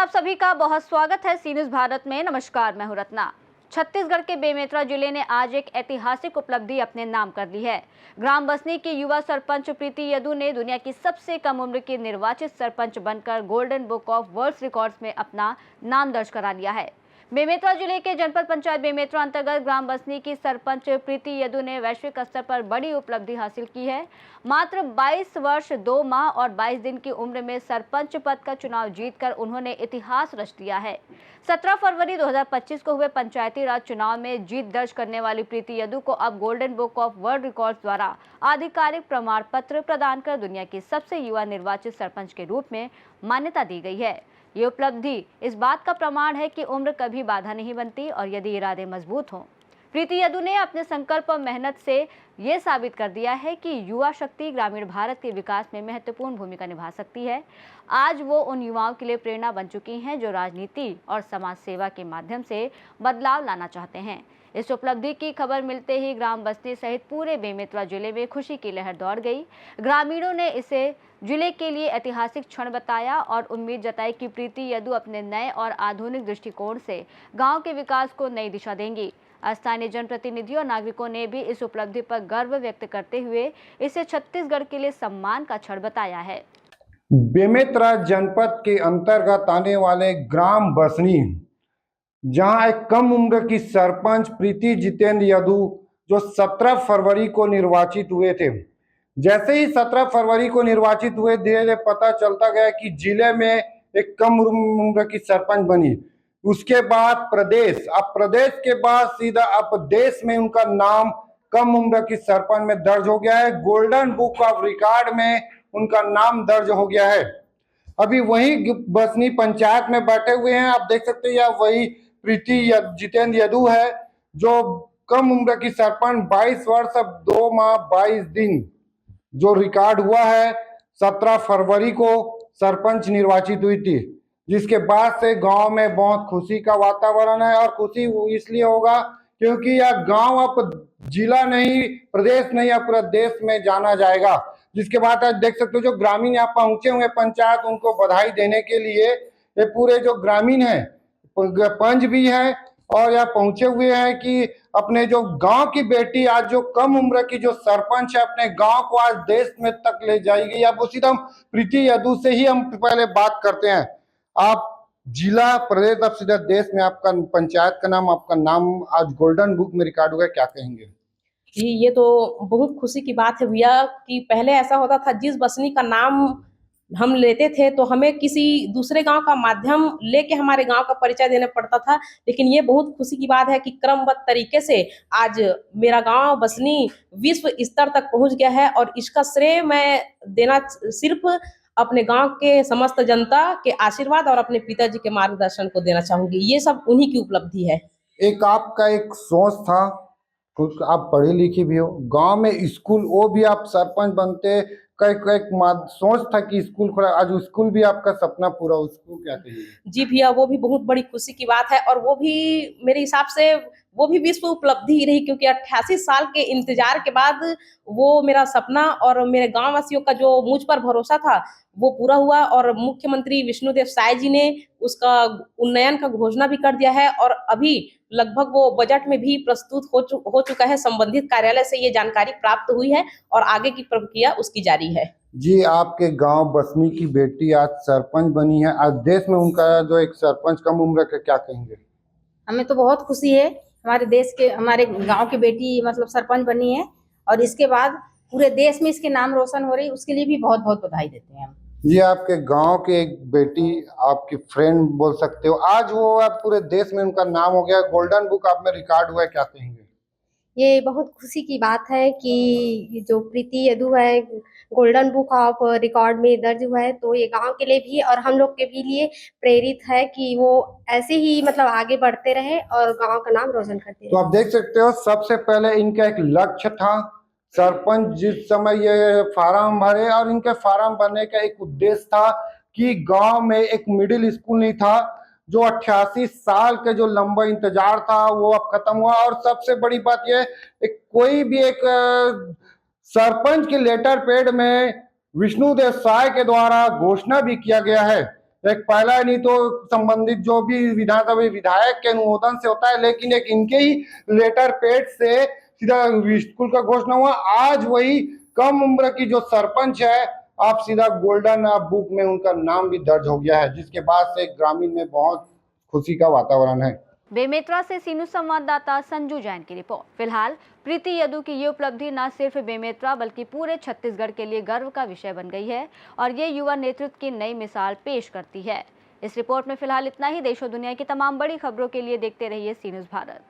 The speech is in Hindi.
आप सभी का बहुत स्वागत है सी न्यूज़ भारत में। नमस्कार, मैं हूं रत्ना। छत्तीसगढ़ के बेमेतरा जिले ने आज एक ऐतिहासिक उपलब्धि अपने नाम कर ली है। ग्राम बसनी की युवा सरपंच प्रीति यदू ने दुनिया की सबसे कम उम्र की निर्वाचित सरपंच बनकर golden book of world records में अपना नाम दर्ज करा लिया है। बेमेतरा जिले के जनपद पंचायत बेमेतरा अंतर्गत ग्राम बसनी की सरपंच प्रीति यदू ने वैश्विक स्तर पर बड़ी उपलब्धि हासिल की है। मात्र 22 वर्ष 2 माह और 22 दिन की उम्र में सरपंच पद का चुनाव जीतकर उन्होंने इतिहास रच दिया है। 17 फरवरी 2025 को हुए पंचायती राज चुनाव में जीत दर्ज करने वाली प्रीति यदू को अब golden book of world records द्वारा आधिकारिक प्रमाण पत्र प्रदान कर दुनिया की सबसे युवा निर्वाचित सरपंच के रूप में मान्यता दी गई है। ये उपलब्धि इस बात का प्रमाण है कि उम्र कभी बाधा नहीं बनती और यदि इरादे मजबूत हों। प्रीति यदू ने अपने संकल्प और मेहनत से ये साबित कर दिया है कि युवा शक्ति ग्रामीण भारत के विकास में महत्वपूर्ण भूमिका निभा सकती है। आज वो उन युवाओं के लिए प्रेरणा बन चुकी हैं जो राजनीति और समाज सेवा के माध्यम से बदलाव लाना चाहते हैं। इस उपलब्धि की खबर मिलते ही ग्राम बसनी सहित पूरे बेमेतरा जिले में खुशी की लहर दौड़ गई। ग्रामीणों ने इसे जिले के लिए ऐतिहासिक क्षण बताया और उम्मीद जताई कि प्रीति यदू अपने नए और आधुनिक दृष्टिकोण से गांव के विकास को नई दिशा देंगी। स्थानीय जनप्रतिनिधियों और नागरिकों ने भी इस उपलब्धि पर गर्व व्यक्त करते हुए इसे छत्तीसगढ़ के लिए सम्मान का क्षण बताया है। बेमेतरा जनपद के अंतर्गत आने वाले ग्राम बसनी, जहां एक कम उम्र की सरपंच प्रीति जितेंद्र यदू जो 17 फरवरी को निर्वाचित हुए थे। जैसे ही 17 फरवरी को निर्वाचित हुए, धीरे धीरे पता चलता गया कि जिले में एक कम उम्र की सरपंच बनी। उसके बाद प्रदेश, अब प्रदेश के बाद सीधा अब देश में उनका नाम कम उम्र की सरपंच में दर्ज हो गया है। गोल्डन बुक ऑफ रिकॉर्ड में उनका नाम दर्ज हो गया है। अभी वही बसनी पंचायत में बैठे हुए हैं, आप देख सकते हैं, यह वही प्रीति जितेंद्र यदू है जो कम उम्र की सरपंच 22 वर्ष 2 माह 22 दिन जो रिकॉर्ड हुआ है। 17 फरवरी को सरपंच निर्वाचित हुई थी, जिसके बाद से गांव में बहुत खुशी का वातावरण है। और खुशी इसलिए होगा क्योंकि यह गांव अब जिला नहीं, प्रदेश नहीं, अब पूरा देश में जाना जाएगा। जिसके बाद आज देख सकते हो जो ग्रामीण यहाँ पहुंचे हुए पंचायत, उनको बधाई देने के लिए ये पूरे जो ग्रामीण है, पंच भी है और यहाँ पहुंचे हुए हैं कि अपने जो गांव की बेटी आज जो कम उम्र की जो सरपंच है, अपने गांव को आज देश में तक ले जाएगी। अब उसी हम प्रीति यदू से ही हम पहले बात करते हैं। आप जिला, प्रदेश, अब सीधा देश में आपका पंचायत का नाम, आपका नाम आज गोल्डन बुक में रिकॉर्ड हुआ, क्या कहेंगे? जी, ये तो बहुत खुशी की बात है भैया कि पहले ऐसा होता था, जिस बसनी का नाम हम लेते थे तो हमें किसी दूसरे गांव का माध्यम लेके हमारे गांव का परिचय देना पड़ता था। लेकिन ये बहुत खुशी की बात है कि क्रमबद्ध तरीके से आज मेरा गांव बसनी विश्व स्तर तक पहुंच गया है। और इसका श्रेय मैं देना सिर्फ अपने गांव के समस्त जनता के आशीर्वाद और अपने पिताजी के मार्गदर्शन को देना चाहूंगी। ये सब उन्हीं की उपलब्धि है। एक आपका एक सोच था, कुछ आप पढ़ी लिखी भी हो, गांव में स्कूल, वो भी आप सरपंच बनते का एक सोच था कि स्कूल खोला, आज स्कूल भी आपका सपना पूरा, उसको क्या कहिए? जी भैया, वो भी बहुत बड़ी खुशी की बात है और वो भी मेरे हिसाब से वो भी विश्व उपलब्धि ही रही, क्योंकि 88 साल के इंतजार के बाद वो मेरा सपना और मेरे गांव वासियों का जो मुझ पर भरोसा था वो पूरा हुआ। और मुख्यमंत्री विष्णुदेव साय जी ने उसका उन्नयन का घोषणा भी कर दिया है और अभी लगभग वो बजट में भी प्रस्तुत हो चुका है। संबंधित कार्यालय से ये जानकारी प्राप्त हुई है और आगे की प्रक्रिया उसकी जारी है। जी, आपके गांव बसनी की बेटी आज सरपंच बनी है, आज देश में उनका जो एक सरपंच कम उम्र का, क्या कहेंगे? हमें तो बहुत खुशी है, हमारे देश के, हमारे गांव की बेटी मतलब सरपंच बनी है और इसके बाद पूरे देश में इसके नाम रोशन हो रही, उसके लिए भी बहुत बहुत बधाई देते हैं हम। जी, आपके गांव की एक बेटी, आपकी फ्रेंड बोल सकते हो, आज वो आप पूरे देश में उनका नाम हो गया, गोल्डन बुक आप में रिकॉर्ड हुआ है, क्या कहेंगे? ये बहुत खुशी की बात है कि जो प्रीति यदू है गोल्डन बुक ऑफ रिकॉर्ड में दर्ज हुआ है, तो ये गांव के लिए भी और हम लोग के भी लिए प्रेरित है कि वो ऐसे ही मतलब आगे बढ़ते रहे और गांव का नाम रोशन करते रहे। तो आप देख सकते हो, सबसे पहले इनका एक लक्ष्य था सरपंच, जिस समय ये फार्म भरे और इनके फार्म भरने का एक उद्देश्य था कि गांव में एक मिडिल स्कूल नहीं था। जो 88 साल के जो लंबा इंतजार था वो अब खत्म हुआ। और सबसे बड़ी बात यह, कोई भी एक सरपंच के लेटर पैड में विष्णुदेव साय के द्वारा घोषणा भी किया गया है एक पहला नहीं तो संबंधित जो भी विधानसभा विधायक के अनुमोदन से होता है, लेकिन एक इनके ही लेटर पैड से सीधा स्कूल का घोषणा हुआ। आज वही कम उम्र की जो सरपंच है, आप सीधा गोल्डन बुक में उनका नाम भी दर्ज हो गया है, जिसके बाद से ग्रामीण में बहुत खुशी का वातावरण है। बेमेतरा से सीनू संवाददाता संजू जैन की रिपोर्ट। फिलहाल प्रीति यदु की ये उपलब्धि न सिर्फ बेमेतरा बल्कि पूरे छत्तीसगढ़ के लिए गर्व का विषय बन गई है और ये युवा नेतृत्व की नई मिसाल पेश करती है। इस रिपोर्ट में फिलहाल इतना ही। देश और दुनिया की तमाम बड़ी खबरों के लिए देखते रहिए सी न्यूज़ भारत।